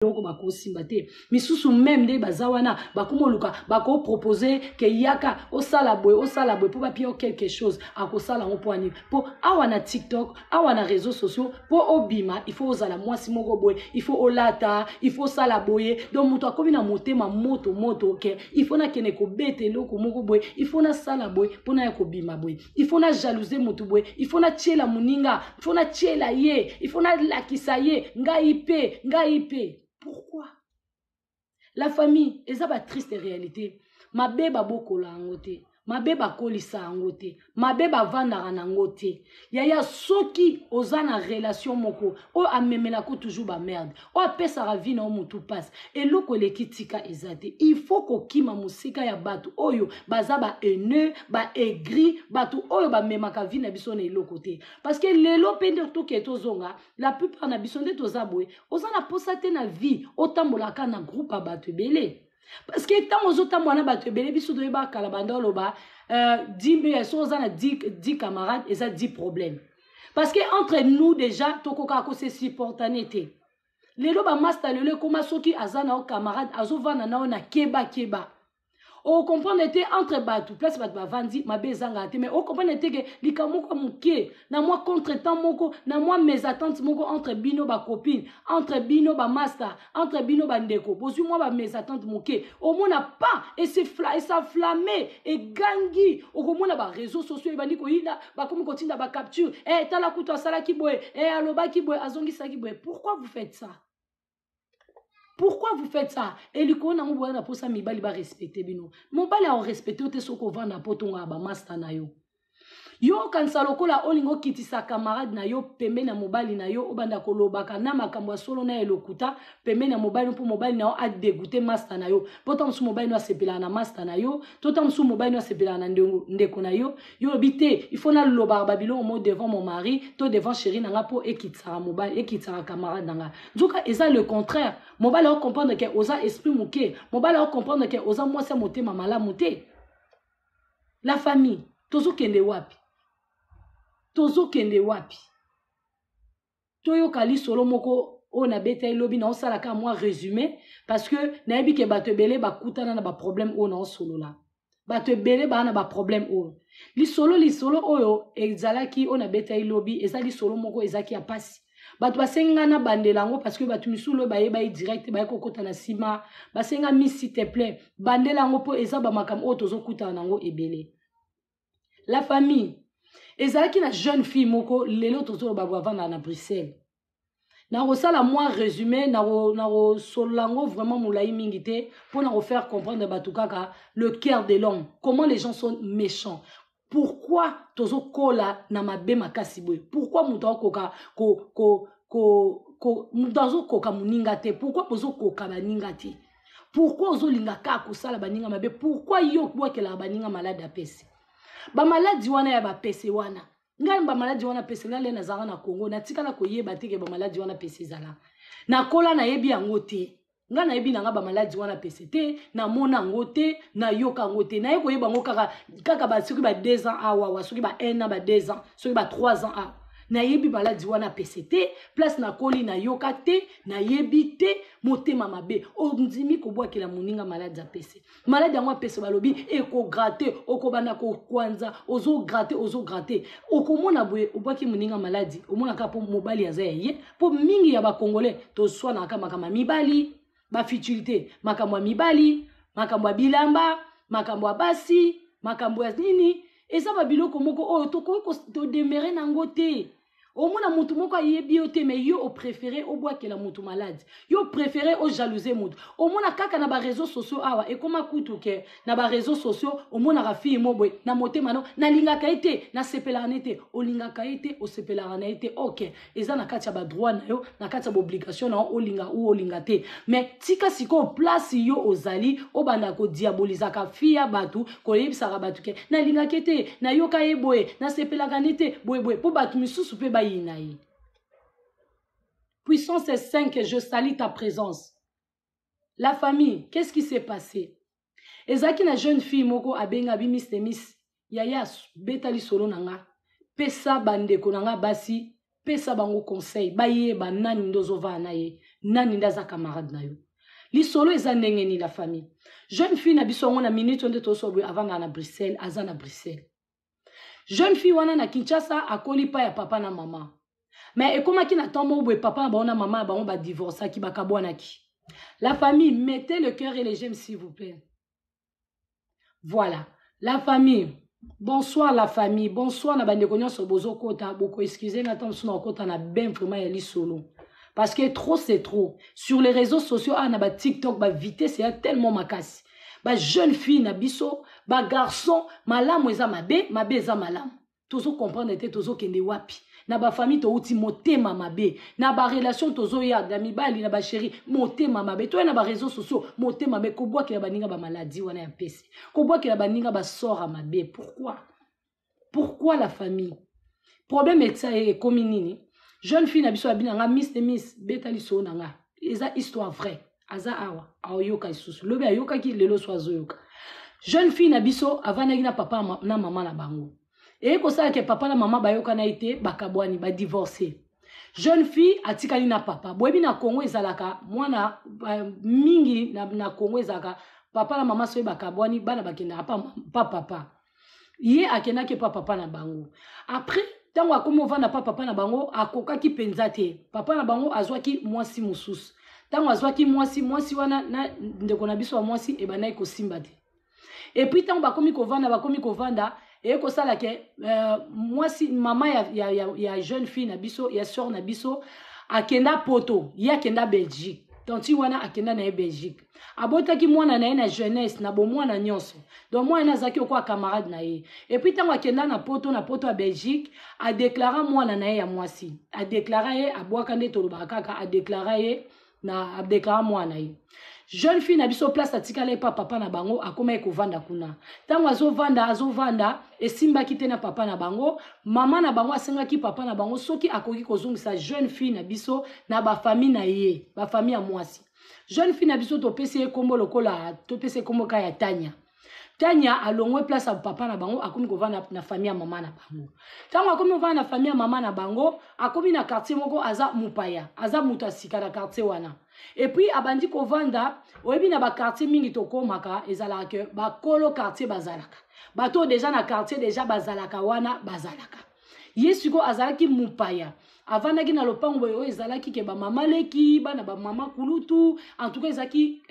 loko bako simbate misusu même de bazawana bako moluka bako proposer que yaka au salaboy pour papier quelque chose à ko sala on poani pour awana TikTok awana réseaux sociaux pour obima il faut osala mwasi moko boy il faut olata il faut salaboyer donc muto akomi na motema moto que il faut na kene ko bete loko moko boy il faut na salaboy pour na ko bima boy il faut na jalouser muto boy il faut na tiela muninga il faut na tiela ye il faut na lakisa ye nga ipe. Pourquoi? La famille, eza ba triste réalité. Ma beba bokola angote, ma beba kolisa angote, ma beba vandara nangote. Yaya soki ozana relation moko, o amemela ko toujours ba merde. O apesa ravina o mutu passe. Et loko lekitika ezate. Il faut ko kima musika ya batu oyo baza ba haineux, ba aigri, batu oyo ba memaka vina biso na eloko te. Parce que lelo pende to ke tozonga, la plupart na biso nde tozabwe, ozana posate na vie, otambolaka na groupe a batu belé. Parce que tant aux autres mois battu belé biso de ba kalabanda loba 10 camarades et ça 10 problèmes. Parce que entre nous déjà tokoka ko se supportanité. Les loba master le koma soki azana o camarade azovana na na keba. O comprendre était entre batu place batu bavandi mabezanga te mais o comprendre était que likamoko muke na moi contretemps moko na moi mes attentes moko entre bino ba copine entre bino ba master entre bino ba ndeko bozui moi ba mes attentes muke au mona pas et ça flammé et gangi au mona ba réseaux sociaux bandi ko ina ba comme continue ba capture tala kuto sala ki boy aloba ki boy azongi sa ki boy. Pourquoi vous faites ça? Pourquoi vous faites ça? Et le qu'on a un pour ça, mibali va respecter bino. Mon bali a respecté au teso qu'on va na potonga ba master na yo. Yo kan saloko la olingo kiti sa camarade na yo pembe na mobali na yo obanda kolobaka na makambo solo na elokuta pembe na mobali pour mobali na yo a dégoûter master na yo. Potom su mobali no sepela na master na yo, totam su mobali no sepela na ndeko na yo. Yo bité, il faut na lobar babilo au mot devant mon mari, to devant chéri na nga po ekitsa mobali ekitsa camarade na nga. Nzoka eza le contraire. Mobali a comprendre que osa esprit muke, mobali a comprendre que osa moi c'est moté mamala muté. La famille, tozo kende wapi? Tozo kende wapi? Toyo kali solo moko o na beta lobi na osala ka moi résumé parce que na ebi ke batebele ba kutana na ba problème o na solo la. Batebele ba na ba problème o. Li solo oyo ezalaki o na beta lobi ezali solo moko ezaki ya pasi. Batu basenga na bandelango parce que batu misulo baye baye direct baye kokota na sima basenga mi s'il te plaît bandelango po eza ba makam o tozo kutana nango ebele. La famille ezalaki na jeune fille moko lelo tozo ba vanda na Bruxelles. Na rosala moi résumé na solango vraiment moulayi mingité pour na faire comprendre batukaka le cœur de l'homme. Comment les gens sont méchants. Pourquoi tozo kola na mabe makasi boy? Pourquoi muto koka muto koka muninga te? Pourquoi bozo koka baninga te? Pourquoi ozo linga ka kosala baninga mabe? Pourquoi yo kwa ke la baninga malade apesi? Ba maladi wana ya ba pese wana. Ngani ba maladi wana pese ngale na zanga na Congo na tika na koyeba teke ba maladi wana pese zala. Na kola na yebi yango te. Nga na yebi nanga ba maladi wana pese te, na mona ngote, na yoka ngote. Na yeko yeba ngo kaka ba soki ba 2 ans awa, soki ba 1 an ba 2 ans, soki ba 3 ans awa. Na yebi maladi wana pese te, place na koli na yoka te, na yebi te, motema mabe. O ndimi ko bwa ke la moninga maladi a pese. Maladi yango pese balobi eko gratter, oko bana ko kwanza, ozo gratter. Oko mona boye obwa ki moninga maladi, o mona ka po mobali ya zaye, po mingi ya ba congolais to swa na kama mibali. Ba futilité makambo mibali makambo bilamba makambo basi makambo nini eza ba biloko moko oyo to demere nango te au mona mutu moko ayebi yo te mais yo o préféré au bois que la mutu malade yo préféré au jalouser mutu au mona kaka na ba réseaux sociaux awa et koma kutu ke na ba réseaux sociaux au mona rafi mobwe na motema no na linga kaite na sepela nete o linga kaite o sepela nete OK eza na kati ya ba droit na yo na kati ya obligation na o linga ou o linga te mais tika siko place yo ozali o banda ko diaboliser ka fia batu ko yebisa batu ke na linga kete na yo ka eboye na sepela nete boye po batu misusu pe ba yinayi. Puissance 5, je salue ta présence. La famille, qu'est-ce qui s'est passé? Ezaki na jeune fille moko abenga bi Miss yaya betali solo nanga pesa bandeko nanga basi pesa bango conseil baye banani ndozo va na ye nani ndaza camarade na yo. Li solo eza ndenge ni la famille. Jeune fille na biso ngona minute onde to so avant na Bruxelles, aza na Bruxelles. Jeune fille wana na Kinshasa akoli pa ya papa na maman. Mais ekomaki na tombo boye papa na na maman ba on ba divorcer ki bakabwana ki. La famille, mettez le cœur et les gemmes s'il vous plaît. Voilà, la famille. Bonsoir la famille, bonsoir na bande konyo so bozo kota boko excusez na tam suna kota na ben vraiment ya li solo. Parce que trop c'est trop. Sur les réseaux sociaux na ba TikTok ba vitesse c'est tellement makasi. Ba jeune fille na biso, ba garçon malamu eza mabe eza malamu. Tozo comprendre te tozo kende wapi. Na ba famille to uti motema mabe, na ba relation tozo ya na mibali na ba chéri motema mabe, to na ba réseaux sociaux motema mabe ko boa ke ba ninga ba maladie wana ya pesi. Ko boa ke ba ninga ba sort mabe. Pourquoi? Pourquoi la famille? Problème est ça est comme nini. Jeune fille na biso abina nga miss betali so na nga. Eza histoire vraie. Aza awa, aoyoka isusu. Lobe ayoka ki lelo swazo yoka. Jeune fille na biso avana na papa na maman na bango. Et comme ça que papa na maman bayoka na été bakabwani ba divorcé. Jeune fille atikali na papa. Boyebi na Congo ezalaka mwana mingi na Congo ezalaka papa na maman soye bakabwani bana bakenda pa papa. Ye akena ke papa na bango. Après tango akomo va na papa na bango akoka ki penzate. Papa na bango azwaki mwasi mususu. Tango azwaki mwasi wana na ndeko na biso wa mwasi e bana ko simbate. Et puis tango bakomi kovanda et ko sala ke moi si maman ya jeune fille na biso ya sœur na biso akenda poto ya akenda Belgique tanti wana akenda na Belgique abotaki mwana na jeunesse na bo mwana nyonso donc moi na zaki okwa camarade na ye et puis tango akenda na poto à Belgique a déclaré mwana na ye ya mwasi a déclaré abwaka nde toloba kaka a déclaré mwana ye. Jeune fille na biso place atikala pa papa na bango akoma ekovanda kuna. Tango azovanda esimba kite na papa na bango, mama na bango asengaki papa na bango soki akoki kozongisa jeune fille na biso na ba famille na ye, ba famille ya mwasi. Jeune fille na biso topesi kombo lokola, topesi kombo ka ya Tanya. Tanya alongwe place à papa na bango akomi kovanda na famille ya mama na bango. Tango akomi kovanda na famille ya mama na bango, akomi na quartier moko aza mupaya, aza mutu asika na quartier wana. Et puis abandi kovanda, oyebi na ba quartier mingi tokomaka ezalaka ba kolo quartier bazalaka. Bato déjà na quartier déjà bazalaka wana bazalaka. Yesuko azalaki mupaya. Avandaki na lopango boyo ezalaki ke ba mama leki, ba na ba mama kulutu, en tout cas ezaki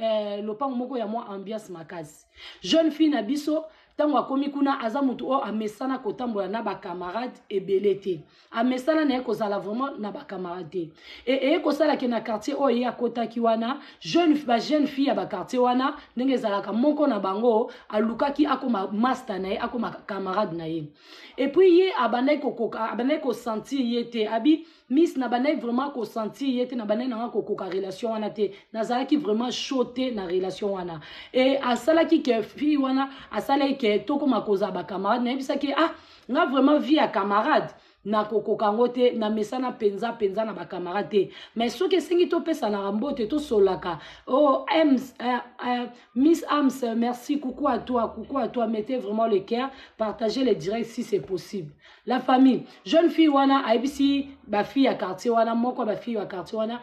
lopango moko ya mwa ambiance makasi. Jeune fille na biso tango akomi kuna aza mutu o amesana kotambola na ba camarade ebelete. Amesana na ekozala vraiment na ba camarade. Et ekozala ke na quartier o ya kotaki wana jeune fille ya ba quartier wana ndenge ezalaka moko na bango alukaki akoma master na ye akoma camarade na ye. Et puis ye abandai ko sentir yete abi miss na banai vraiment ko sentir yete na banai na ko relation wana te nazalaki vraiment choté na relation wana. Et asalaki ke fille wana asalaki ke toko makoza ba camarade na bisaki nga vraiment vie à camarade na kokokango te na mesana penza na ba camarade te mais ce que singi to pesa na rambote to solaka Miss Ams merci coucou à toi mettez vraiment le cœur partagez les directs si c'est possible. La famille jeune fille wana abisi ba fille à quartier wana moko ba fille à quartier wana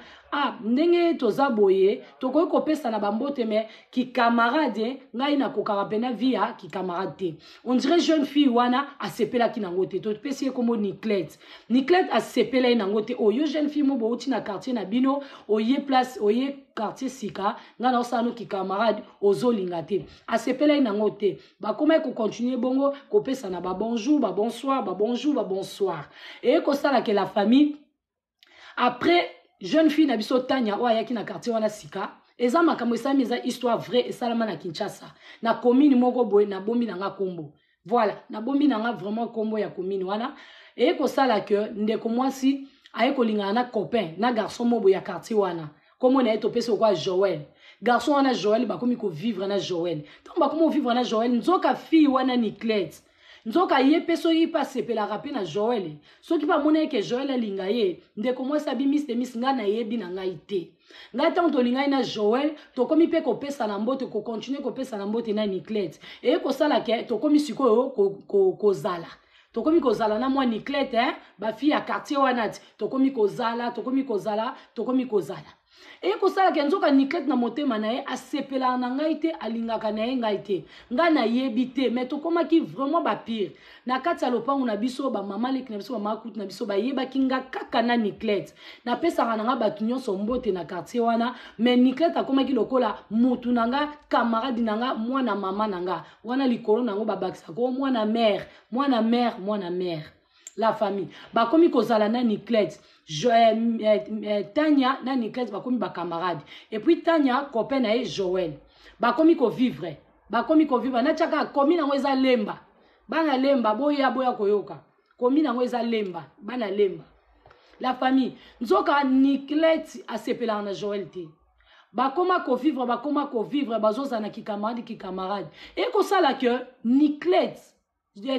ndenge toza boye tokoki kopesa na bambote mais ki camarade ngai na kokaka pena via ki camarade te. On dirait jeune fille wana asepela ki nango te to pesi komo Niclette asepela nango te oyo jeune fille mo bouti na quartier na bino oye place oye quartier sika nga na osano ki camarade ozolinga te asepela nango te bakoma ko continuer bongo kopesa na ba bonjour ba bonsoir et ko sala que la famille après jeune fille na biso Tanya o ayaki na quartier wana sika eza makambo esa meza histoire vraie esalama na Kinshasa na commune moko boye na bombi nanga kombo voilà na bombi nanga vraiment kombo ya commune wana et ko sala que ndeko mwasi ayeko lingana na copain na garçon mobo ya quartier wana comme on a été opé quoi Joël garçon wana Joël bakomi ko vivre na Joël tant bakomi vivre na Joël nzoka fille wana Niclette nzoka ye peso yi passe pe la rapé na Joël soki pa mona ke Joël alinga ye ndeko mwasi abi miss nga na yebi na ngai te ngai tant to linga na Joël to komi pe ko pesa na mbote ko continuer ko pesa na mbote na Niclette et ko sala ke to komi sikoyo ko zala to komi ko zala na mwa Niclette ba fille ya quartier wana to komi ko zala Et ko sala ke nzoka Niclette na motema na ye asepela na ngai te alingaka na ye ngai te nga na yebi te mais to koma ki vraiment ba pire na kati ya lopango na biso ba mama leki na biso ba makutu na biso ba yeba kinga kaka na Niclette na pesa kana nga batu nyonso mbote na quartier wana mais Niclette akoma ki lokola mutu nanga camarade nanga mwana mama nanga wana likolo nango ba bakisa ko mwana mère la famille bakomi kozala na Niclette Tania na Niclette bakomi ba camarade et puis Tania copain na Joël bakomi ko vivre na chaka komi nango eza lemba bana lemba boya koyoka komi nango eza lemba bana lemba la famille nzoka Niclette asepela na Joël te bakoma ko vivre bazoza na ki camarade et ko sala que Niclette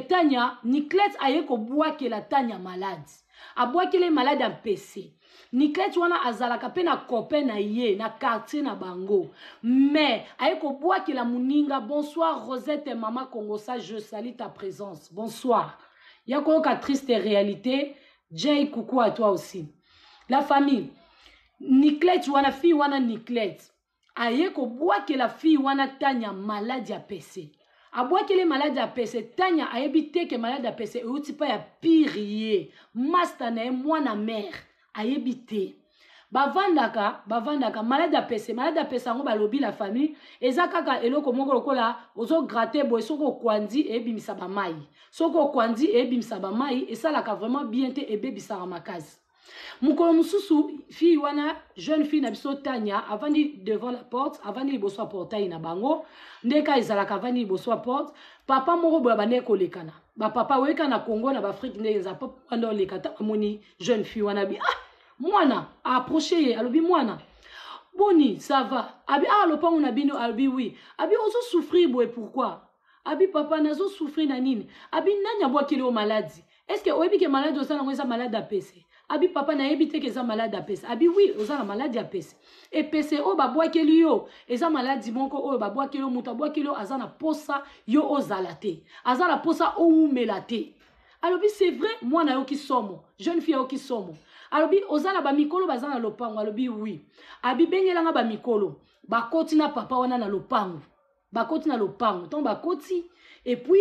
Tania Niclette aye ko boake la Tania malade aboake les malades en PC Niclette wana azalaka pe na copain na ye na quartier na bango mais aye ko boake la muninga. Bonsoir Rosette et maman Congosa, je salue ta présence. Bonsoir. Yako ka triste réalité. Jay, coucou à toi aussi. La famille Niclette wana fille wana Niclette aye ko boake la fille wana Tania malade ya PC. Aboua qu'elle est malade à PC, Tania a évité que malade à PC, et aussi pas ya pire, mastane, moi na mère, a évité. Bavandaka, malade à PC, on va lobby la famille, et zakaka, et l'oko moko la, ozo gratter, boy, soko kwandi, et bim sabamai. Soko kwandi, et bim sabamai, et ça la ka vraiment bien te, et baby saramakazi. Mukolo mususu fille wana jeune fille na biso Tania avant devant la porte avant de boso portail na bango ndeka ezalaka avant de boso porte papa moko boya bane kolekana ba papa weka na Congo na ba Afrique ndeza papa ndo lekata amoni jeune fille wana bi mwana approcher alobi mwana boni ça va abi lopango na bino abi oui abi ozo souffrir boy pourquoi abi papa nazo souffrir na nini abi nanya boa kilo maladie est-ce que oyebi ke malade osala ngo eza malade à PC abi papa na yebite ke eza malade à PC abi oui oza na malade à PC et PC o ba boakeli yo eza malade moko o ba boakeli yo muta boakeli yo azana posa yo ozalate azana posa o umelate alobi c'est vrai moi na yo ki somo jeune fille yo ki somo alobi ozana ba mikolo bazana lopango alobi oui abi bengelanga ba mikolo ba koti na papa wana na lopango ba koti na lopango ton ba koti. Et puis,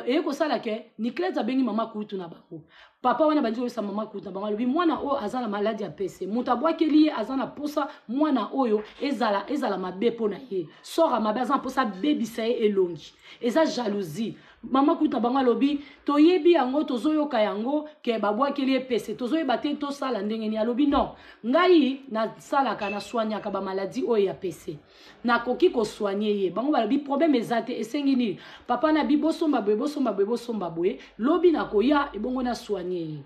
et ko sala ke Niclette abengi mama kutu na bango. Papa wana banjo sa mama kutu na bango. Lobi mwana o azala maladi ya PC. Mutabwa keli azana posa mwana oyo ezala mabe pona ye. Sora mabe azana posa baby sa elongi. Eza jalousie. Mama kutu na bango lobi toyebi yango tozoyoka yango ke babwa keli PC. Tozoyeba te to sala ndenge ni alobi non. Ngai na sala kana soigner ka ba maladie oyo ya PC. Na koki ko soigner ye. Bango balobi problème ezate esengi ni. Papa na bi bosomba boye lobi na koya ebongo na soigner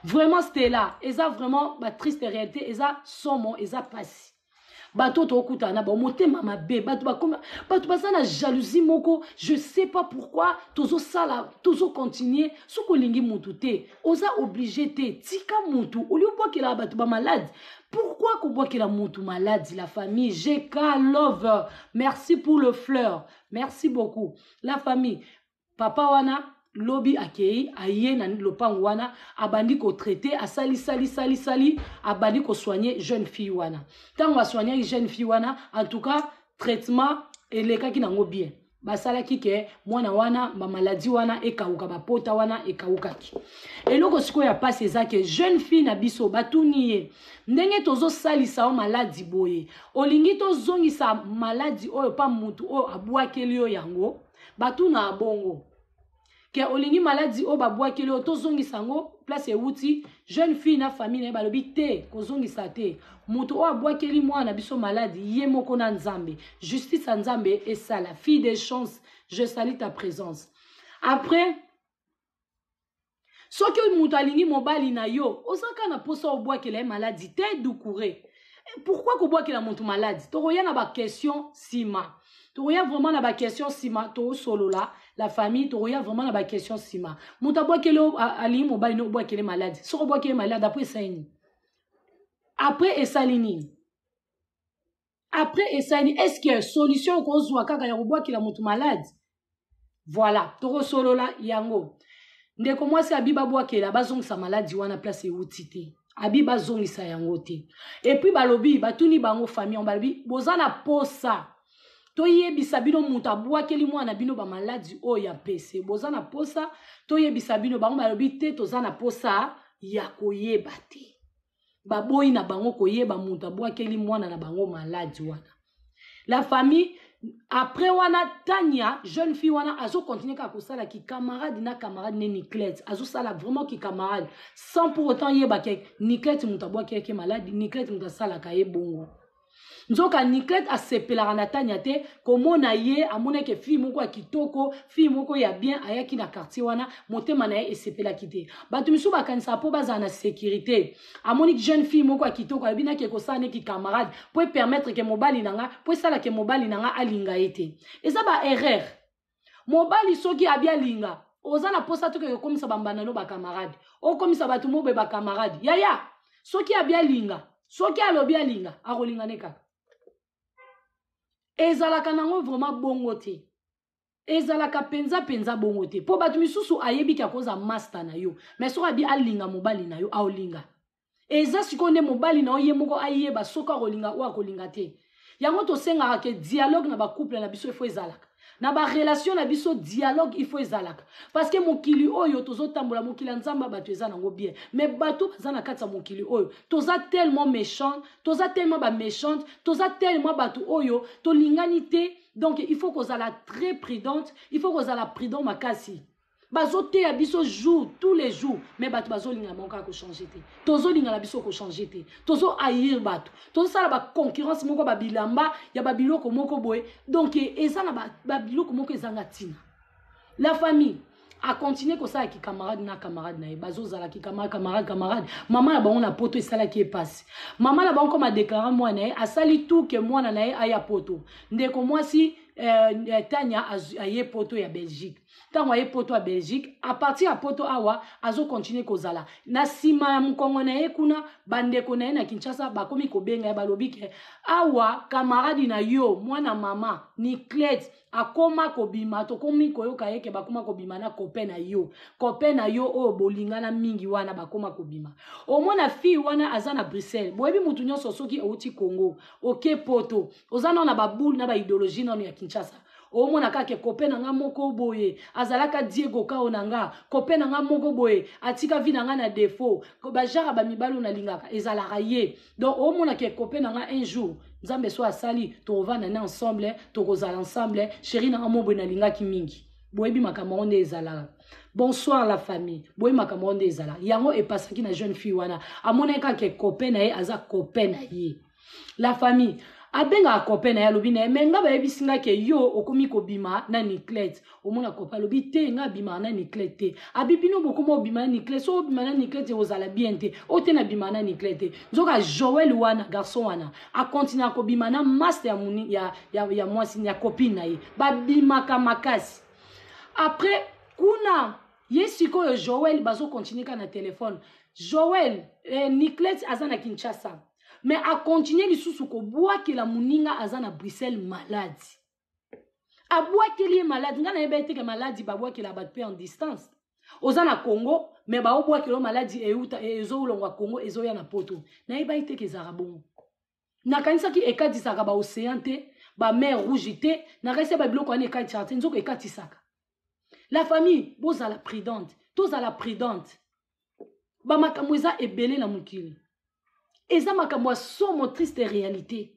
vraiment c'était là eza vraiment ba triste réalité eza somo eza pasi bato to okutana ba motema mabe bato basana jalousie moko je sais pas pourquoi tozo continuer soko lingi mutu te oza obligé te tika mutu oli obokela bato ba malade. Pourquoi kobokela mutu malade la famille GK Love merci pour le fleur merci beaucoup la famille papa wana lobi akei aye na lopango wana abandi ko traiter asali sali abandi ko soigner jeune fille wana tango a soigner jeune fille wana en tout cas traitement elekaki nango bien basalaki ke mwana wana ba maladie wana ekauka ba pota wana ekaukaki eloko siko ya passe ezake jeune fille na biso batuniye ndenge tozo salisa o maladie boye olingi to zongisa maladie oyo pa mutu o abwakeli yo yango batuna abongo ke olingi maladie o babwakeli yo to zongisa ngo place euti jeune fille na famille na balobi te ko zongisa te mutu o abwakeli mwana biso maladie ye moko na nzambe justice à nzambe et ça la fille des chances je salue ta présence après soki mutu alingi mobali na yo osaka na posa obwakela maladie te doucouré pourquoi ko bwakela mutu maladie toroya na ba question sima toroya vraiment na ba question sima to solo la la famille toroya vraiment na ba question sima mutu abwakela alingi mobali no obwakela maladie soko obwakela malade après saini après esalini est-ce que solution ko zwa kaka ya obwakela mutu malade voilà toro solo la yango ndeko mwasi abiba bwakela bazongisa maladie wana place euti te abi bazongisa yango te. Et puis balobi batuni bango famille on balobi bozana posa toyebisa bino mutu abwakeli mwana bino ba maladi oyo ya pese bozana posa toyebisa bino bango balobi te tozana posa ya koyeba te baboyi na bango koyeba mutu abwakeli mwana na bango maladi wana. La famille après wana Tania jeune fille wana azo continuer ka kosala ki camarade na camarade ne Niclette azo sala vraiment ki camarade sans pour autant yeba ke Niclette mutu abwakeli maladi Niclette mutu sala ka ye bongo. Nzoka Niclette a sepelaka na Tania te komona ye amona ke fille moko ya kitoko fille moko ya bien ayaki na quartier wana motema na ye esepelaki te bato misu bakanisa po baza na sécurité amoni jeune fille moko ya kitoko abina ke kosala ne ki camarade po permettre ke mobali nanga po sala ke mobali nanga alinga ete eza ba erreur mobali soki abia linga oza na posa to ke komisa bambana no ba camarade o komisa bato mobe ba camarade yaya soki abia linga soki alobi alinga akolinga ne kaka ezalaka nango vraiment bongo te ezalaka penza bongo te po bato misusu ayebi ka koza master na yo mais so abi alinga mobali na yo aolinga eza sikonde mobali na ye moko ayeba soka kolinga o akolinga te yango to senga ke dialogue na ba couple na biso ifo ezalaka na ba relation na biso dialogue ifo ezalaka parce que mokili oyo tozo tambola mokili nzamba bato eza nango bien mais bato baza na kati ya mokili oyo toza tellement méchant toza tellement ba méchante toza tellement bato oyo to lingani te donc il faut qu'on la très prudente il faut qu'on la prudent makasi bazo te ya biso jour tous les jours mais bato bazo linga monka ko changer te tozo linga la biso ko changer te tozo haïr bato tozo sala ba concurrence moko ba bilamba ya ba biloko moko boye donc eza na ba biloko moko ezanga tina. La famille a continué ko sala ki camarade na ye bazo zala ki camarade maman na bango na poto esala ki passe maman na bango comme a déclaré moi na ye asali tout que moi na ye aya poto ndeko mwasi Tania aye poto ya Belgique tango aye poto ya Belgique à partir ya poto awa azo continuer kozala na sima ya mkongo na ye kuna bandeko na ye na Kinshasa bakomi kobenga ya balobi ke awa camarade na yo mwana mama Niclette akoma kobima to komi koyoka yeke bakoma kobima na copain na yo o bolingana mingi wana bakoma kobima omona fille wana azana Bruxelles boyebi mutu nyonso soki outi Congo oke poto ozana na baboule na ba idéologie na ya Kinshasa omona kake copain na nga moko boye azalaka Diego Kaonanga copain na nga moko boye atika vi na nga na défaut ko ba jara ba mibalo na lingaka ezalaka ye donc omona ke copain na nga un jour nzambe so asali to va na ensemble to kozala ensemble chérie na nga mobo na lingaki mingi boyebi makambo onde ezalaka. Bonsoir la famille boyebi makambo onde ezala yango epasaki na jeune fille wana amona kake copain na ye aza copain na ye. La famille abenga copain na ya lobi na menga ba yebisinga ke yo okomi kobima na Niclette omona copain lobi te nga bima na Niclette te abibino bokomo bima na Niclette so bima na Niclette ozala bien te o te na bima na Niclette nzoka Joël wana garçon wana a continuer ko bima na master ya muni ya mwasi ya copine na ye ba bima ka makasi après kuna yesiko yo Joël bazo continuer ka na téléphone Joël Niclette azana Kinshasa mais a continuer lisusu ko boaki la muninga azana Bruxelles malade a boaki li malade ngana yebete ke malade ba boaki la bat pe en distance ozana Congo mais ba boaki lo malade euta ezo ulongwa Congo ezo ya na poto na yeba ite ke zarabon na kanisa ki ekati saka ba océan te ba mer rouge te na rese ba biloko ani ekati charte nzoko ekati saka. La famille boza la prudente toza la prudente ba makambo eza ebele na mukili eza makambo somo triste réalité.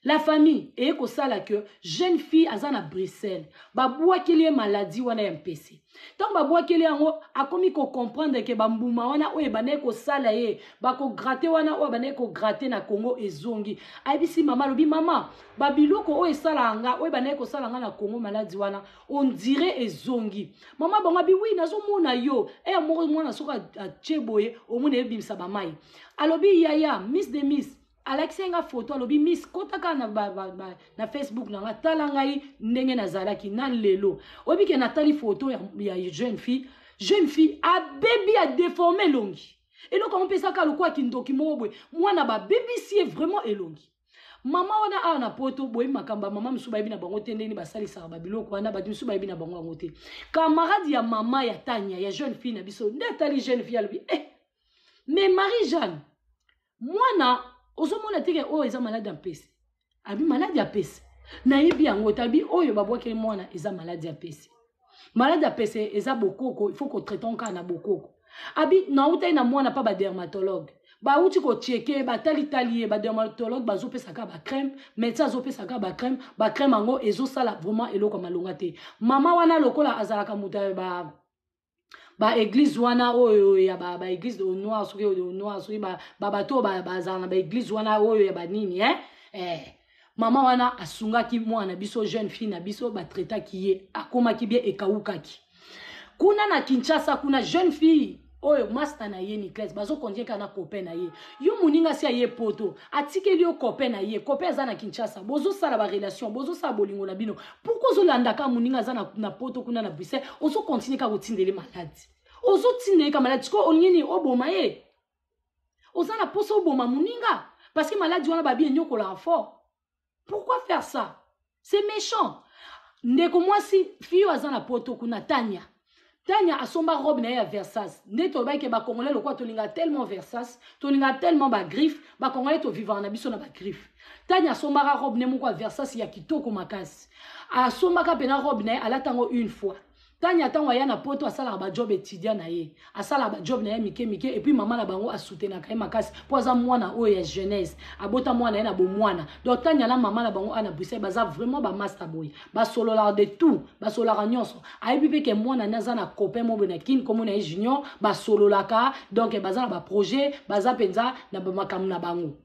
La famille et ko sala que jeune fille azana Bruxelles ba boakeli maladie wana ya mpese donc ba boakeli yango akomi ko comprendre que bambuma wana oye bane ko sala ye ba ko gratter wana oye bane ko gratter na Congo ezongi ayebisi mama lobi mama ba biloko oye sala nga oye bane ko sala nga na Congo maladie wana on dirait ezongi mama bonga bi oui nazo mona yo e moko mwana soka cheboye omona ebimisa ba mai alobi yaya miss de miss Alexenga photo alobi miss kotaka na Facebook na tala ngai ndenge nazalaki na lelo obi ke natali photo ya jeune fille a baby a déformé longi et donc on peut ça ka lokwa kindoki mobwe mwana ba baby si est vraiment elongi mama wana na poto boy makamba mama msuba ibi na bango tendeni basali sa ba biloko wana ba msuba ibi na bango ngote camarade ya mama ya Tania ya jeune fille na biso ndetali jeune fille alobi Mais Marie-Jeanne, mwana ozomona teke oyo eza malade ya pesi. Abi malade ya pesi. Na yebi yango tabi oyo babwakeli mwana eza malade ya pesi. Malade ya pesi eza bokoko, il faut qu'on traite en cas na bokoko. Abi na uta na mwana pa ba dermatologue. Ba uti ko checker ba tali ba dermatologue ba zopesaka ba crème, médecin zopesaka ba crème ango ezo sala vraiment eloko malonga te. Mama wana lokola azalaka muta ba église wana oyo ya ba église de noir soki de noir soki ba bato ba zana ba église wana oyo ya ba nini mama wana asungaki mwana biso jeune fille na biso ba traita kiye akomaki bien ekaukaki kuna na Kinshasa kuna jeune fille oyo master na ye Niclès bazo kondieka na copain na ye yo muninga si ye poto atikeli yo copain na ye copain za na Kinshasa bozo sala ba relation bozo sala bolingo na bino pourquoi zo landaka muninga za na poto kuna na Bruxelles ozo continue ka kotindele malade ozo tindele ka malade ko onyini oboma ye oza na poso oboma muninga parce que malade wana babi nyoko la fort. Pourquoi faire ça? C'est méchant. Ndeko mwasi fiyo aza na poto kuna Tania asomba robe na ya Versace. Neto ba ke ba congolais lokwa tolinga tellement Versace, tolinga tellement ba griffe, ba congolais to vivant na biso na ba griffe. Tania asomba robe ne moko Versace ya kitoko makasi. Asomba ka pena robe na alatango une fois. Tania tango ya na poto asala ba job étudiant na ye. Asala ba job na ye mike et puis maman na bango asoutenir ka makasi po za mwana o ya jeunesse. Abota mwana na bo mwana. Donc Tania na maman na bango ana Bruxelles baza vraiment ba master boy. Ba solo la de tout, ba solo la nyonso. Ayebi pe ke mwana naza na copain mo benakin comme na junior ba solo la ka donc baza na ba projet, baza penza na ba makamu na bango.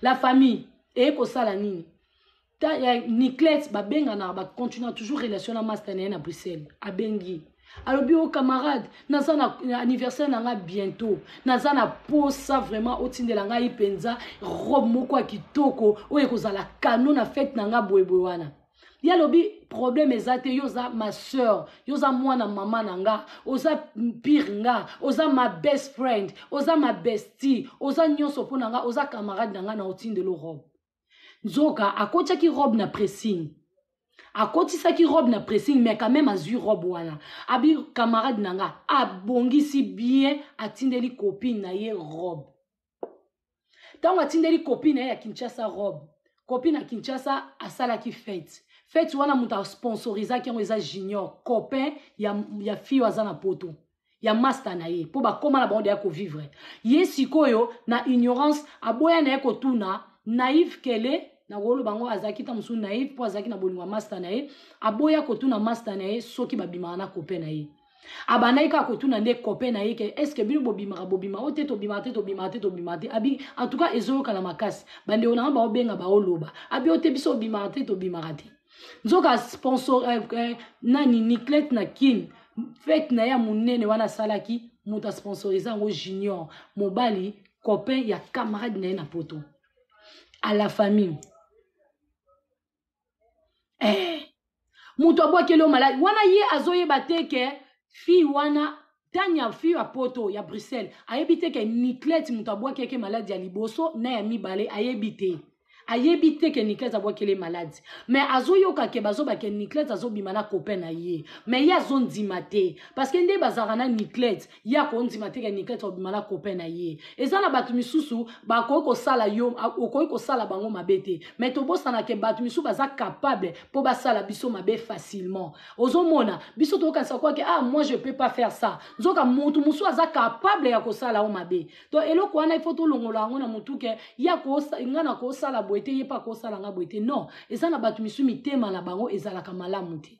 La famille et ko sala nini? Niclès babengana ba continue toujours relation na master na Bruxelles abengi alobi o camarade naza na anniversaire nanga bientôt naza na posa vraiment otindela nga ipenza robe moko kitoko oye kozala canon na fête nanga boyeboy wana ya lobi problème ezate yoza ma sœur yoza mwana mama nanga oza pire nga oza ma best friend oza ma bestie oza nyonso po nanga oza camarade nanga na otindelo robe Nzoka akoti ki robe na pressing. Akoti sa ki robe na pressing mais quand même azu robe wana. Abi camarade nanga abongisi bien atindeli copine na ye robe. Tango atindeli copine na ye Kinshasa robe. Copine na Kinshasa asala ki fête. Fête wana muta sponsoriza ki eza junior copain ya fille waza na poto. Ya master na ye po ba koma na bande ya ko vivre. Ye sikoyo na ignorance aboya na ye ko tuna naïf kele na wolo bango azaki ta musu naïf po azaki na bolingwa master na ye aboya kotuna master na ye soki babima na copain na ye abanaika kotuna nde copain na ye ke est-ce que bino bobima ote to bima te abi en tout cas ezo kala makasi bande ona ba obenga ba oloba abi ote biso bima te to bima te nzoka sponsor nani Niclès na kin fête na ya munene wana salaki muta sponsoriza ngo junior mobali copain ya camarade na ye na poto à la famille. Mutu abwakelo malade. Wana ye azoye bateke fi wana Tania fi a poto ya Bruxelles. Ayebite ke Niclès mutu abwakeke malade ya liboso na ya mibale ayebite. Ayebite ke Niclès abwakele malade. Mais azoyoka ke bazoba ke Niclès azobima na copain na ye. Mais ya zone dimate parce que nde bazara na Niclès ya ko ndimate ke Niclès obima na copain na ye. Eza na batu misusu ba ko sala yo okoyi ko sala bango mabete. Mais to bosana ke batu misusu baza capable po basala biso mabe facilement. Ozomona biso to kanisa kwa ke moi je peux pas faire ça. Nzoka mutu musu aza capable ya ko sala o mabe. To eloko wana ifo to longola ngo na mutu ke ya ko ngana ko sala boete ye pa ko sala nga boete non eza na batu misu mitema na bango ezalaka malamu te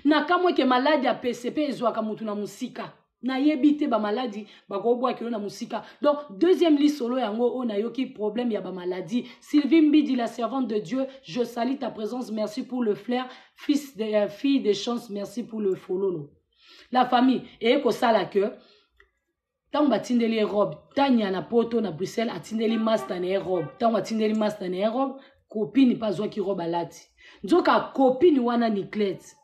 na kamwe ke maladi ya PCP ezwaka mutu na musika na yebite ba maladi bakobwa kilo na musika donc deuxième liste solo yango on a yoki problème ya ba maladie Sylvie Mbidi la servante de Dieu je salue ta présence merci pour le flair fille de chance merci pour le fololo la famille et ko sala que tant batindeli robe Tania na poto na Bruxelles atindeli master na robe tant atindeli master na robe copine pas zo ki robe alati nzoka copine wana Niclès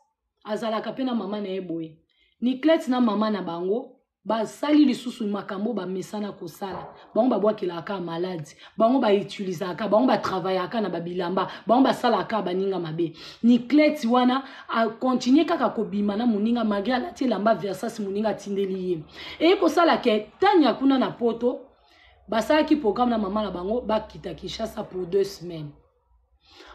azalaka pena mama na eboye Niclès na mama na bango basali lisusu makambo bamesana kosala bango babwakelaka maladi bango bautilisaka bango batravaillaka na babilamba bango basalaka baninga mabe Niclette wana akontinue kaka kobima na moninga malgré alati elamba Versace moninga atindeli ye eye kosala ke tanya kuna na poto basalaki programme na mama na bango bakita Kinshasa pour 2 semaines.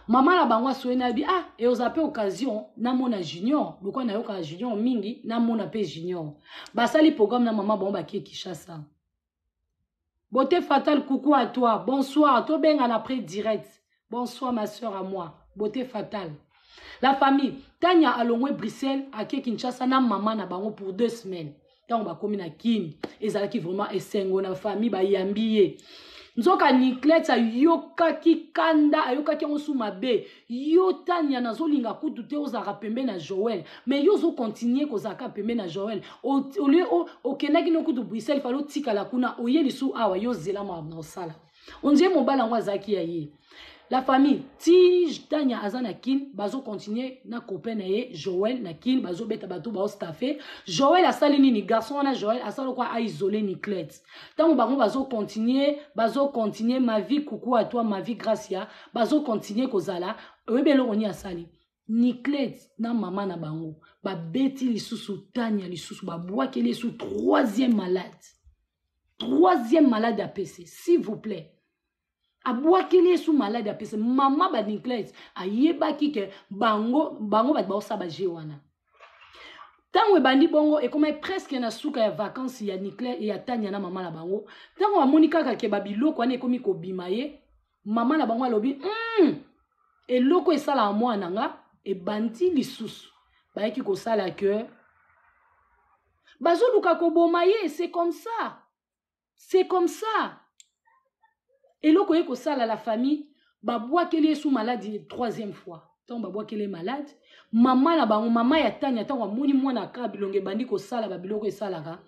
Maman la bango aswena bi et aux appels occasion na mona junior lokwa na yoka junior mingi na mona pe junior basali programme na maman bango bakie Kinshasa. Beauté fatale, coucou à toi, bonsoir to benga na après direct, bonsoir ma soeur à moi, beauté fatale. La famille Tanya alongwe Bruxelles akie Kinshasa na maman na bango pour 2 semaines. Tant ba komi na kini ezalaki vraiment esengo na famille ba yambiye. Nzoka Niclette ayokaki kanda ayokaki onsu mabe yo Tanya nazolinga kutu te ozaka pembe na Joël mais yo zo continuer kozaka pembe na Joël au lieu au kenaki no kutu Bruxelles falo tika la kuna oye lisu awa yo zela ma na sala on dit mobala ngwa zaki yaye. La famille ti Tanya azana kin bazo continuer na copain na ye Joël na kin bazo beta bato ba staffer Joël asali ni garçon na Joël asalo kwa a isoler Niclette tant bango bazo continuer ma vie coucou à toi ma vie Gracia bazo continuer kozala webelo oni asali Niclette na mama na bango ba beti lisusu Tanya lisusu ba boakeli sous 3e malade à PC s'il vous plaît. Abouakele sous malade à pese maman ba Niclette ayebaki ke bango bat ba osaba jewana tango bandi bongo et comme presque na suka ya vacances ya Niclette et ya Tanya na maman na bango tango amonika ka ke babiloko ane komi ko bimaye maman na bango alobi et loko esala mwana nga et bandi lisusu ba yeki ko sala que bazo luka ko bomaye c'est comme ça. Et là, quand on sala la famille, babwa qu'elle est sous maladie 3e fois. Tant babwa qu'elle est malade, maman la bango, maman ya Tanya, tant wa moni mwana ka bilonge bandi ko sala babiloko esalaka.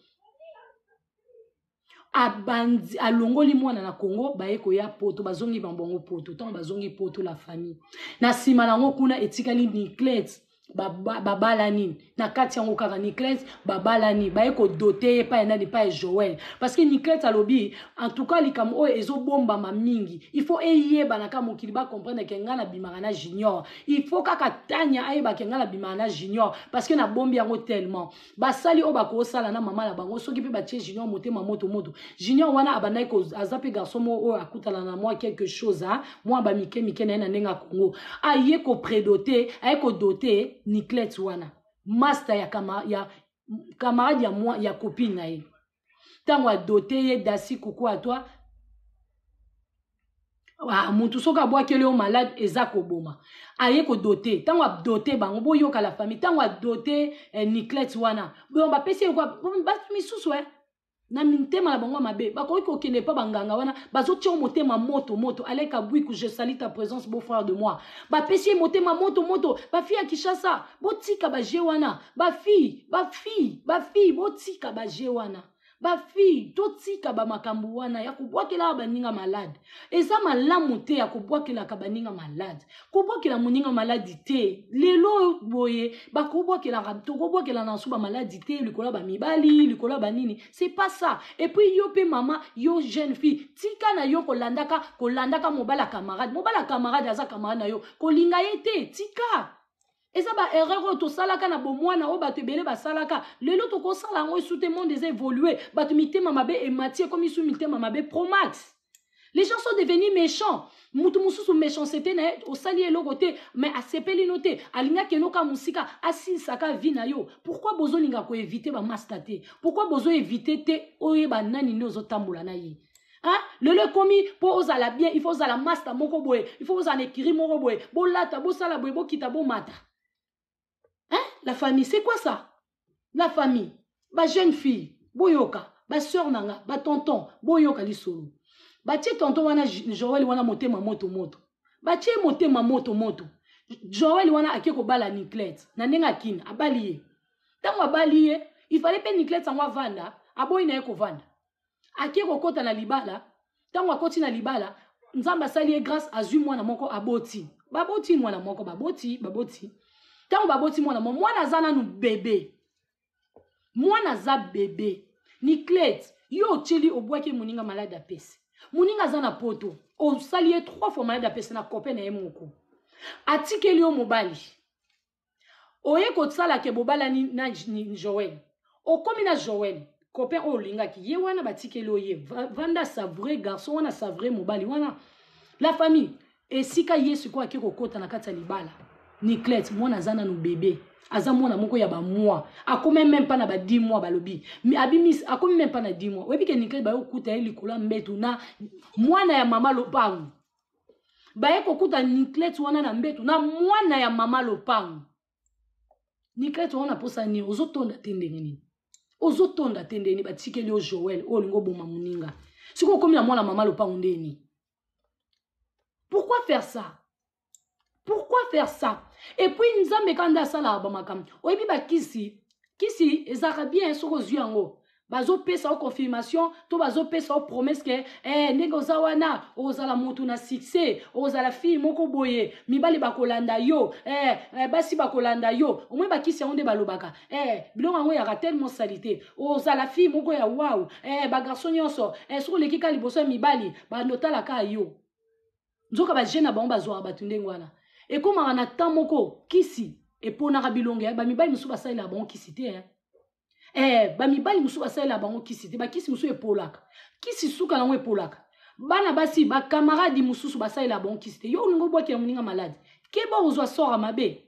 Abandi alongoli mwana na Congo, baye ko ya poto bazongi bambongo poto, tant bazongi poto la famille. Na sima nango kuna etikali Niclette. Babalani na kati yango kaka Niclette babalani baye ko doter pa ena de pa Joël parce que Niclette alobi en tout cas likamo o ezo bomba ma mingi il faut eyeba na ka mokili ba comprendre que ngana bimaka na junior il faut kaka Tanya ayeba ke ngana bimaka na junior parce que na bombi yango tellement basali o bako sala na mama la bango soki pe ba tie junior motema moto junior wana abandai ko azape garçon mo o akutala na moi quelque chose moi ba mike na nenga Congo aye ko prédoter aye ko doter Niclette wana master ya camarade ya moi ya copine na ye tango a doté ye dasi coucou à toi mutu soka bwa kele o malade ezako boma aye ko doté tango a doté bango boyoka la famille tango a doté Niclette wana bon ba pesi quoi ba misusu na mintema la bango mabe bakoki kokende pa banganga wana bazotia motema moto aleka bwiku je salue ta présence beau frère de moi ba pesi motema moto ba fille ya Kinshasa botika ba je wana ba fille botika ba je wana ba fille totika ba makambu wana ya kubwakela baninga malade eza malamu te ya kubwakela ka baninga malade kubwakela muninga malade te lelo boye ba kubwakela rapto kubwakela na suba malade te likola ba mibali likola ba nini c'est pas ça et puis yo pe mama yo jeune fille tika na yo kolandaka mobala camarade aza camarade na yo kolinga yete tika. Et ça va erreur to salaka na bomwana o bato bele ba salaka lelo to ko sala ngo sous te monde des évoluer bato mité mamabe et Mathieu comme sous mité mamabe Pro Max. Les gens sont devenus méchants. Mutu mususu méchanceté na au salier lo côté mais a sepeli noté alinga kenoka musika asi saka vina yo. Pourquoi bozo linga ko éviter ba mastate? Pourquoi bozo éviter te oye ba nani nozo tambola na yi? Hein? Le commis pour osala bien, il faut osala master moko boye, il faut osala écrire moko boye, bo lata bo sala boye bo kita bo mata. Hein? La famille, c'est quoi ça? La famille, ba jeune fille, boyoka, ba soeur nanga, ba tonton, boyoka lisolo. Ba tie tonton wana Joël wana motema moto. Ba tie motema moto. Joël wana akeko bala Niclette, na nenga kina, abaliye. Tango abaliye, il fallait pe Niclette sangwa vanda, aboyi na yeko vanda. Akeko kota na libala, tango akoti na libala, nzamba saliye grâce à zui mwana moko aboti. Baboti mwana moko baboti. Tango baboti mwana zana nu bébé. Mwana za bébé. Niclette, yo tcheli au bois qui moninga malade à peste. Moninga zana poto. O salié 3 fois malade à peste na copain na yemoko. Atikeli yo mobali. Oye kotsala ke bobala ni Joël. O komi na Joël. Copain o linga ki ye wana batikeli oye. Vanda savre garçon wana savre mobali wana. La famille. Et si ka yesu kwa ki kokota na kati ya libala. Niclette mwana zana no bébé. Aza mwana moko ya ba mois. Akome même pas na ba 10 mois balobi. Mais abimis akome même pas na 10 mois. Webi ke Niclette ba yo kuta ye likula mbetu na mwana ya mama lopangu. Ba ye kokuta Niclette wana na mbetu na mwana ya mama lopangu. Niclette wana posa ni ozotonda tendeni ni. Ozotonda tendeni batikeli yo Joël o lingo boma muninga. Siko komi na mwana mama lopangu ndeni. Pourquoi faire ça? Pourquoi faire ça? Et puis nzambe kanda sala ba makam. Oyebi ba kisi ezaka bien soko zuango. Bazo pesa o confirmation, to bazo pesa o promesse que ndenge ozawana ozala mutu na succès, ozala fille moko boye, mibali bakolanda yo, basi bakolanda yo. Omwe ba kisi onde balobaka. Bilonga ngo ya tellement salité. Ozala fille moko ya wow, ba garçon nyonso, soko lekika liboso mibali, ba notala ka yo. Nzoka ba jeune ba bazo batunde ngwana. Et comme on a tant moko kisi et pour na rabilonge ba mibali musu ba saila ba kisi te ba mibali musu ba saila ba kisi te ba kisi musu epolaka kisi suka na ngo epolaka bana basi ba camarade musu ba saila ba kisi te yo lingo boki ya muninga malade keba ozwa sora mabe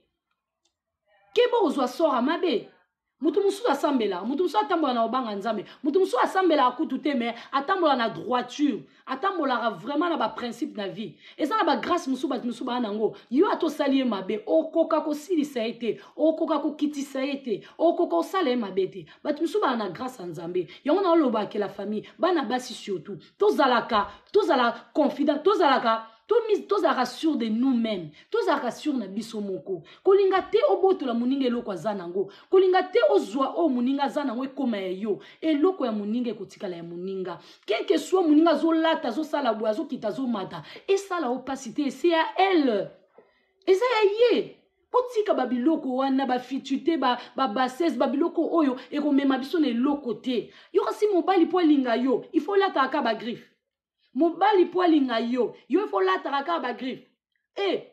mutu musu asambela mutu musu atambola na obanga nzambe mutu musu asambela akutu te mais atambola na droiture atambola vraiment na ba principe na vie eza na ba grâce musu ba nango yo ato salie mabe okoka ko silisa ete okoka ko kitisa ete okoka ko sale mabe te batu musu ba na grâce nzambe yango na loba ke la famille bana basi surtout tozala confident tozalaka tozala sûr de nous-mêmes tozala sûr na biso moko kolinga te obotola muninga eloko azanango kolinga te ozwa o muninga azanango ekoma ya yo eloko ya muninga ekotikala ya muninga quelque soit muninga zolata zosala boya zokita zomata esala opacité c'est à elle eza ya ye potika babiloko wana bafitute babassesse babiloko oyo ekomema biso na eloko te yo kasi mobali po alinga yo il faut lata aka bagriffe mobali po alinga yo il faut lata aka bagriffe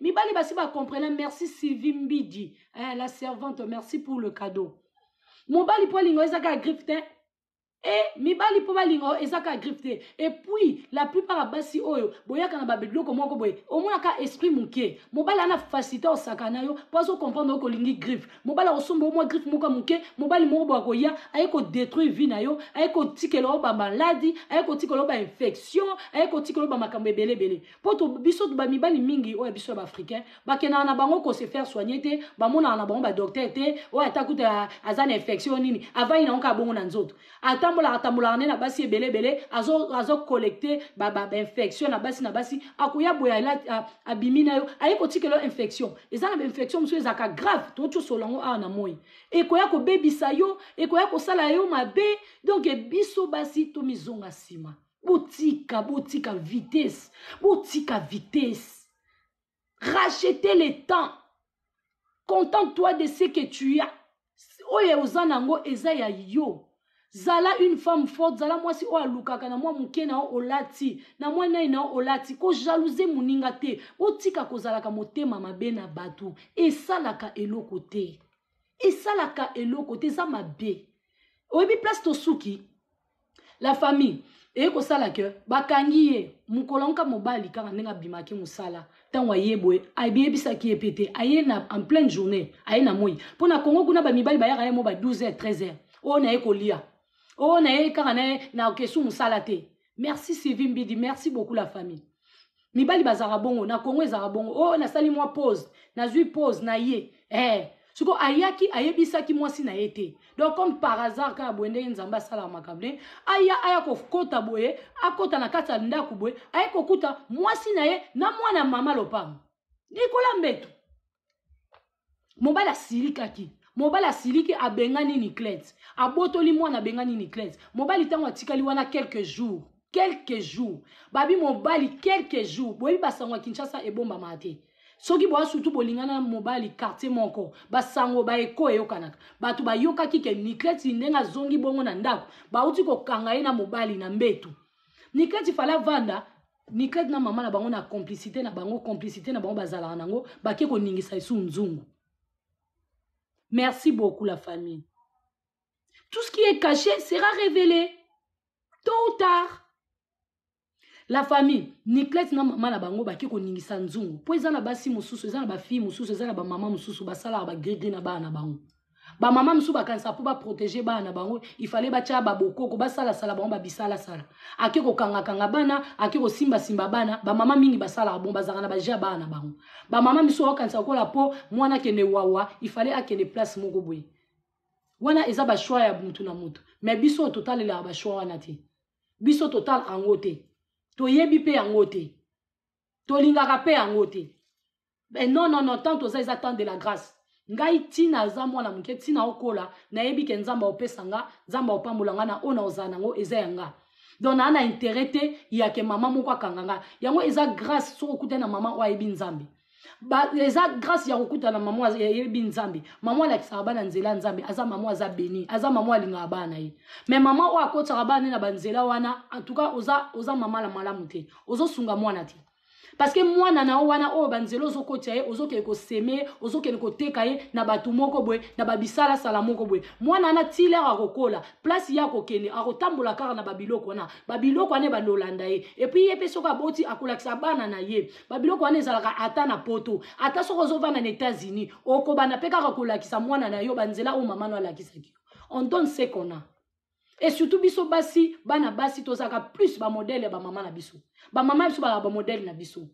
mibali basi ba comprendre merci Sylvie Mbidi la servante merci pour le cadeau mobali po alinga ezaka griffe te mibali po balingo ezaka grifte et puis la plupart basi oyo boyaka na babedloko moko boye omona ka esprit muke mobali na facilité o sakana yo pozo comprendre ko lingi griffe mobali osombo mo griffe moko muke mobali moko boako ya ayeko détruire vie na yo ayeko tikelo ba maladie ayeko tikelo ba infection ayeko tikelo ba makambe belé poto biso ba mibali mingi oyo biso ba africain ba kena na bango ko se faire soigner te ba mona na bango ba docteur te o atakuta azana infection nini avai na onka bongo na nzoto atambola na basi ebele azo collecter ba infection na basi akoya boya la abimina yo ayeko tikelo infection ezana ba infection muso ezaka grave to solango na moi ekoya ko bebisa yo ekoya ko sala yo mabe donc biso basi to mizonga sima botika vitesse racheter le temps contente-toi de ce que tu as oye ozanango ezaya yo zala une femme forte zala mwasi o alukaka na mwa muke na olati na mwa nai na olati ko jalouser muninga te otika kozalaka motema mabe na batu esalaka eloko te za mabe oyebi place tosuki la famille ko sala ke bakangi ye mukolonka mobali kaka ndenga bimaki musala tango ayeboye ayebisaki epete ayena en pleine journée ayena moi pona Congo kuna ba mibali ba yaka mo ba 12h 13h o na ekolia oh na kaka na kesu musala te merci Sylvie Mbidi merci beaucoup la famille mibali bazara bongo na Congo ezara bongo oh na sali moi pause na zui pause na ye suko ayaki ayebisaki mwasi na yete donc comme par hasard ka bwende nzamba sala makable aya ko kota boye akota na kata ndaku boye ayeko kuta mwasi na ye na mwana mama lopango Nicolas Mbeto mobala silikaki mobali asiliki abengani Niclette abotoli mwana bengani Niclette mobali tango atikali wana quelques jours babi mobali quelques jours boyi basangwa Kinshasa ebomba mate soki boa surtout bolingana mobali quartier moko basango ba eko eyokanaka bato bayokaki ke Niclette ndenga zongi bongo na ndako bauti kokanga ye na mobali na mbetu Niclette fala vanda Niclette na mama na bango na complicité na bango bazalaka nango bake koningisa esu nzungu. Merci beaucoup la famille. Tout ce qui est caché sera révélé tôt ou tard. La famille, Niclette na mama na bango baki ko ningisa nzungu. Po eza na basi mususu, eza na ba fille mususu, eza na ba mama mususu, basala ba gris na ba na bango. Ba mama mususu bakanisa po ba protéger ba na bango, il fallait ba tia ba bokoko basala sala bango ba bisala sala. Ake ko kanga bana, ake ko simba bana, ba mama mingi basala bon bazaka na ba ja ba na bango. Ba mama mususu bakanisa ko la po mwana kene wawa, il fallait akene place moko boye. Wana eza ba choix ya mutu na mutu. Mais biso total la ba choix wana te. Biso total angote. To yebi pe angote. To lingaka pe angote. Ben non, tant to za tant de la grâce. Ngai tina za mwana muke tina okola na yebi ke nzamba opesanga, nzamba opambolanga na ona ozanango eza yanga. Donc na intérêt te ya ke mama moko akanganga. Yango eza grâce so okuta na mama wa yebi nzambe. Ba eza grâce ya okuta na mama ya yebi nzambe. Mama la kisaba na nzela nzambe, aza mama aza béni, aza mama alinga bana ye. Mais mama o akota bana na banzela wana, en tout cas oza mama la malamu te. Ozo sunga mwana te. Parce que mwana na wana o banzelo ozo kotia ye, ozo ke ko semer, ozo ke ko teka ye na batu moko boy, na babisala sala moko boy. Mwana na tile akokola, place ya ko kene, akotambola kaka na babiloko wana. Babiloko ane bandolanda ye. Et puis ye pe soka boti akolakisa bana na ye. Babiloko ane ezalaka ata na poto. Ata soko zo vana na États-Unis, oko bana peka kolakisa mwana na yo banzela o mama no alakisa ki. On donne ce qu'on a. Et surtout biso basi bana basi tozaka plus ba modèle ba maman na biso ba maman biso ba modèle na biso.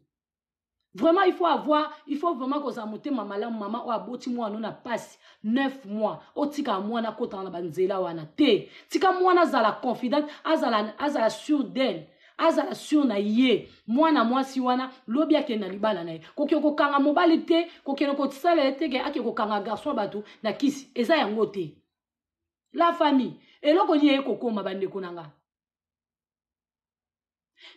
Vraiment il faut vraiment que ça monte maman o aboti mwana na passe 9 mois otika mwana kota na banzela wana te tika mwana zala confident azala sûr d'elle azala sûr na ye mwana mwasi wana lobi ake na libala na ye koki ko kanga mobali te koki ko tsala te ke ake ko kanga garçon bato na kisi eza yango te. La famille eloko nye kokoma bandeko nanga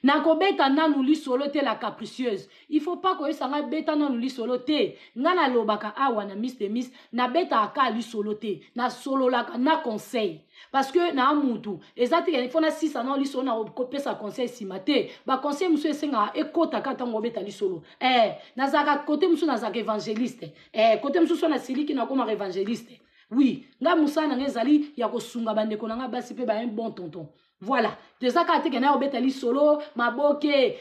nako beta nanu li solo te la capricieuse il faut pas ko esanga beta nanu li solo te ngana lobaka awa na Miss Demis na beta aka li solo te na solo la na conseil parce que na amutu ezati il faut na 6 ans li solo na kopesa conseil simate ba conseil muso esenga ekota kata ngo beta li solo na zaka côté muso na zaka évangéliste côté muso na siliki na koma évangéliste. Oui, nga musana ngezali ya kosunga bandeko nanga basi pe ba un bon tonton. Voilà, déjà ka teke na obetali solo maboke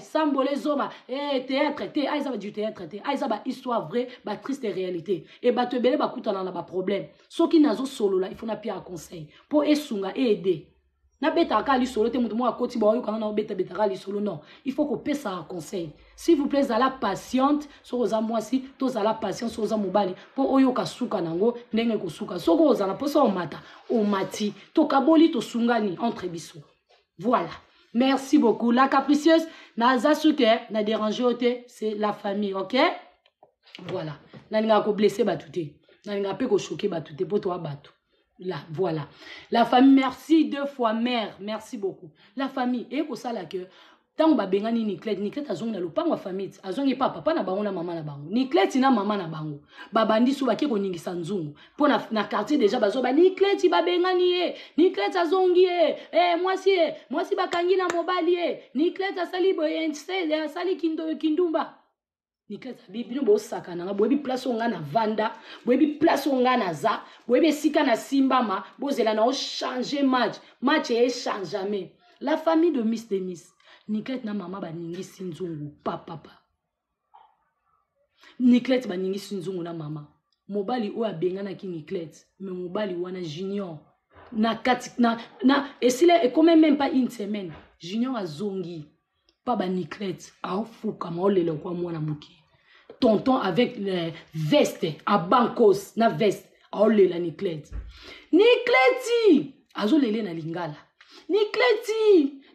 sambole zoba théâtre te aiza ba du théâtre te aiza ba histoire vraie ba triste réalité et ba te belé ba kutana na ba problème. Soki nazo solo là, il faut na pia conseil pour esunga et aider. Na beta ka li solo te mutu mo akoti ba yoka na beta ka li solo non, il faut qu'on passe un conseil. S'il vous plaît, à la patiente, so oza mwasi, to à la patience, so oza mobali, po oyoka suka nango, ndenge ko suka. So ko oza na posa o mata, o mati, to kaboli to sungani entre biso. Voilà. Merci beaucoup. La capricieuse, na zasuke, na dérangé c'est la famille, ok? Voilà. Na ninga ko blessé batute. Na ninga pe ko choqué batute, po to abatu. Là, voilà. La famille, merci 2 fois mère, merci beaucoup. La famille, et ko sala que tant ba bengani Niclette azongi na lopango famille azongi papa na bango na mama na bango Niclette na mama na bango babandi su bake ko ningisa nzungu po na quartier déjà bazo ba Niclette ba bengani Niclette azongi mwasi bakangi na mobali Niclette asali boye asali kindumba Niclette bino bo saka na boyebi place onga na vanda boyebi place onga na za boyebi sika na simbama bozela na o changer match et change jamais. La famille de Miss Demis Niclette na mama baningisi nzungu papa. Niclette baningisi nzungu na mama. Mobali o abengana ki Niclette, mais mobali wana Junior. Na et s'il est quand même pas une semaine. Junior a zongi. Papa Niclette a fuka maolele kwa mwana muki. Tonton avec le veste à bankos na veste a olela Niclette. Niclette azolele na lingala.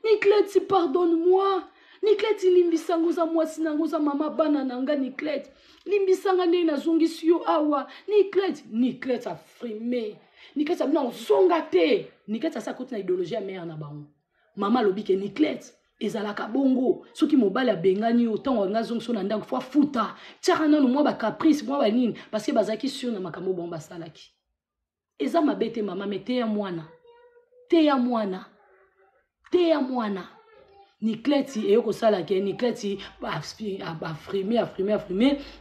Niclette, pardonne-moi. Niclette, limbisango za mwasi nango za mama bana nanga Niclette. Limbisanga ne na zongisio awa. Niclette a frimé. Niclette a non zonga te. Niclette a sa côté na idéologie à mère na bango. Maman lobi ke Niclette, ezalaka bongo soki mobali abengani otango nga zongiso na ndako fwa futa tiaka nano mwa bacaprice mwa banini parce que bazalaki sur na makambo bongo basalaki eza mabe te mama me te ya mwana Nikleti eyokosalaki Nikleti afrime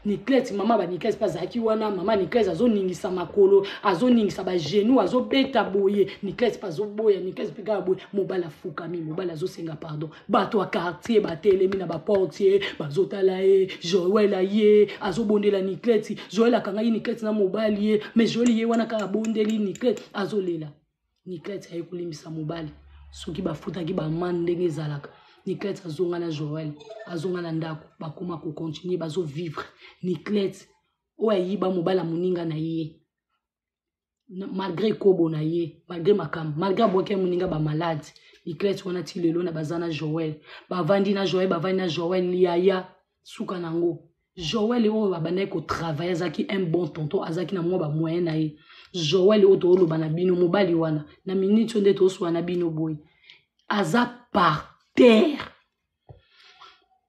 Nikleti mama ba Nikleti pazaki wana mama Nikleti azoningisa makolo azoningisa ba genou azobeta boye Nikleti pazoboya Nikleti pika boye mobala fukami mobala azosenga pardon bato a quartier batelemi na ba portier bazotala Joël aye azobondela Nikleti Joël akanga Nikleti na mobali ye mais Joël ye wana ka bondeli Nikleti azolela Nikleti ayekulimisa mobali soki bafutaki ba mandenge zalaka Nikleti azonga na Joël azonga na ndako bakoma ko continuer bazo vivre Nikleti oya yiba mobala muninga na ye malgré kobo na ye malgré makam malgré boke muninga ba malade Nikleti wana ti lelo na bazana Joël bavandi na Joël liaya suka nango Joël o babana ko travailler azaki un bon tonton azaki na mwa ba moyen na ye Joël o to lo bana bino mobali wana na minute onde to so na bino boy aza par terre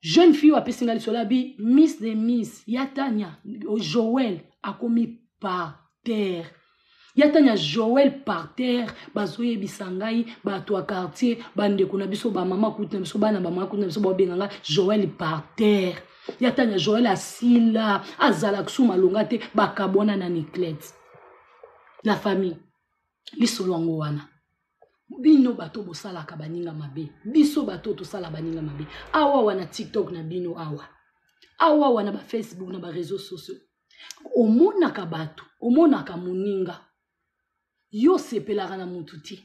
jeune fille a pesinga li solabi miss de miss yatanya Joël a commis par terre yatanya Joël par terre bazoye bisangai ba to quartier bande kuna biso ba mama kutina biso bana ba mama kutina biso ba benganga Joël par terre yatanya Joël asila azala kusuma longate bakabona na Nikleti la famille lisolo ngo wana bino bato bosala ka baninga mabe biso bato to sala baninga mabe awa wana TikTok na bino awa wana ba Facebook na ba réseaux sociaux omonaka bato omonaka muninga yo sepelaka na mutu te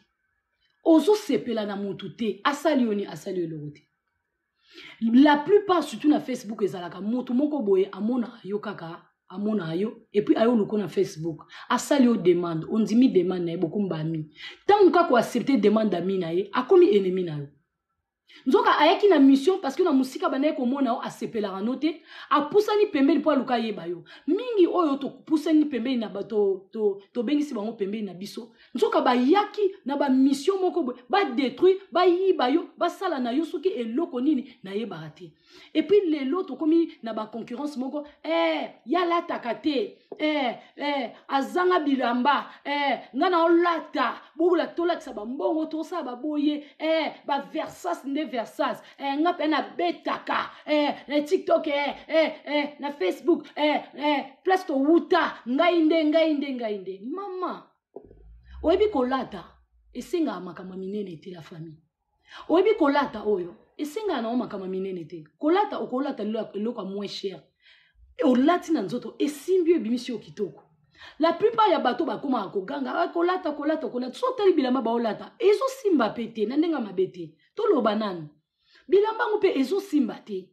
ozo sepela na mutu te asali eloko te la plupart surtout na Facebook ezalaka mutu moko boye amona yo kaka amona yo et puis ayo loko na Facebook asali yo demande on dit mi demande na beaucoup mbami tant ka ko accepter demande d'ami na ye akomi ennemi na yo nzoka ayaki na mission parce que na musika banaye ko mona o asepela note a pusani pembeni po luka yeba yo mingi oyo to pusani pembeni na bato to bengisi bango pembeni na biso nzoka ba yaki na ba mission moko ba détruire ba yiba yo ba sala na yo soki eloko nini na yeba raté et puis les lots komi na ba concurrence moko ya la takate azanga bilamba ngana olata bubula tola kisaba mbongo to sa ba boye ba versas Versas nga pena betaka TikTok na Facebook place to wuta ngainde mama oyebi kolata esenga makama minene te la famille oyebi kolata oyo esenga na makama minene te kolata okolata eloko moins cher olati na nzoto esimbi ebimisi okitoko la plupart ya bato bakoma akoganga kolata so tali bilamba baolata ezo simba pete na ndenga mabete to loba nani bilamba ngupe ezo simba te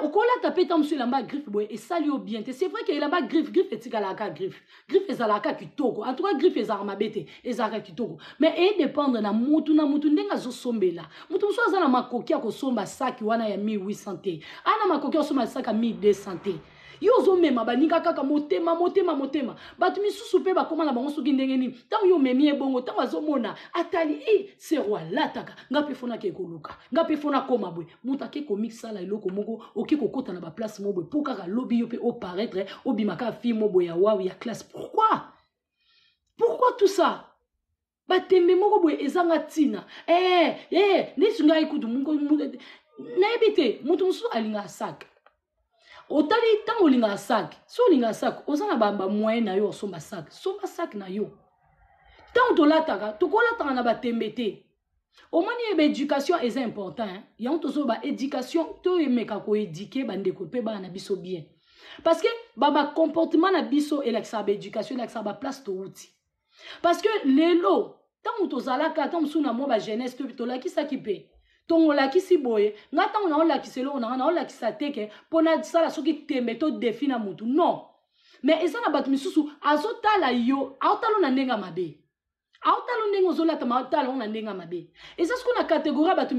okolata peta msu lamba griffe boye esali yo bien te c'est vrai que lamba griffe etikalaka griffe ezalaka kitoko en tout cas griffe ezalaka mabete ezalaka kitoko mais dépendre na mutu ndenga zo sombela mutu msu aza na makoki ya kosomba saki wana ya 1800 te ana makoki ya kosomba saki ya 1200 te yo zo mema baninga kaka motema batu misusu pe bakoma na bango soki ndenge nini tango yo memi ebongo tango azomona atali c'est roi lataka ngape fona ke koluka ngape fona koma bwe mutake komiksa la eloko moko oki kokota na ba place mo bwe pour kaka lobby yo pe au paraître obimaka fi mo bwe ya wawu ya classe pourquoi tout ça batembe moko bwe ezanga tina nesunga ikutu mungo naebite mutu musu alinga sak otali tango olinga sac so olinga sac ozana bamba moyen na yo somba sac na yo tango tolataka tokolataka na batembe te omoni ebe éducation est important yango tozo ba éducation to emeka ko éduquer bandeko pe ba na biso bien parce que ba comportement na biso elakisa ba éducation elakisa ba place to uti parce que lelo tango tozalaka tango suna mo ba jeunesse to lakisa kipe tongo lakisi boye ngata on lakiselo na lakisa teke pona sala soki tembe to défi na mutu non mais eza na batu misusu azotala yo aotalo na ndenga mabe aotalo ndengo zolata ma aotalo na ndenga mabe eza siko na catégorie batu